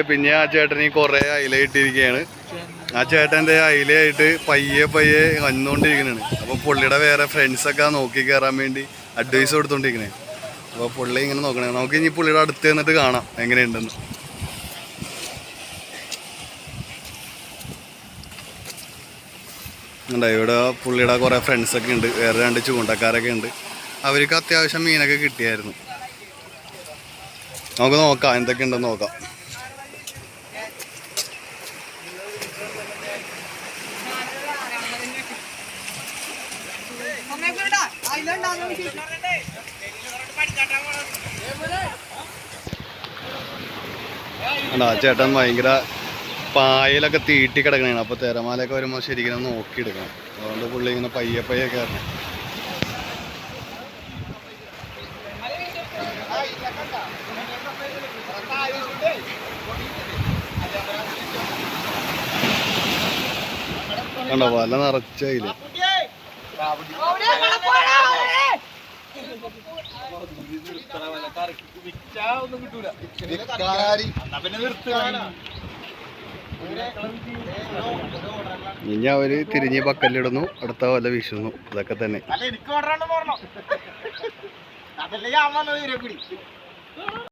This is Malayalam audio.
പിന്നെ ആ ചേട്ടന് കുറെ അയില ഇട്ടിരിക്കുകയാണ്. ആ ചേട്ടൻ്റെ അയിലയായിട്ട് പയ്യെ വന്നുകൊണ്ടിരിക്കുന്നതാണ്. അപ്പോൾ പുള്ളിയുടെ വേറെ ഫ്രണ്ട്സൊക്കെ നോക്കി കയറാൻ വേണ്ടി അഡ്വൈസ് കൊടുത്തോണ്ടിരിക്കണേ. അപ്പോൾ പുള്ളി ഇങ്ങനെ നോക്കണേ. നമുക്ക് ഇനി പുള്ളിയുടെ അടുത്ത് നിന്നിട്ട് കാണാം എങ്ങനെയുണ്ടെന്ന്. ഉണ്ട് ഇവിടെ പുള്ളിയുടെ കുറേ ഫ്രണ്ട്സൊക്കെ ഉണ്ട്, വേറെ 2 ചൂണ്ടക്കാരൊക്കെ ഉണ്ട്. അവർക്ക് അത്യാവശ്യം മീനൊക്കെ കിട്ടിയായിരുന്നു. നമുക്ക് നോക്കാം എന്തൊക്കെ ഉണ്ടെന്ന് നോക്കാം. ചേട്ടൻ ഭയങ്കര പായലൊക്കെ തീട്ടി കിടക്കണേണ്. അപ്പോൾ തിരമാലയൊക്കെ വരുമ്പോൾ ശരിക്കും നോക്കിയെടുക്കണം. അതുകൊണ്ട് പുള്ളി ഇങ്ങനെ പയ്യെ കയറണം. കണ്ടോ വല നിറച്ചയില്. ഇനി അവര് തിരിഞ്ഞ് ബക്കലിടുന്നു, അടുത്ത വല വീശുന്നു. ഇതൊക്കെ തന്നെ.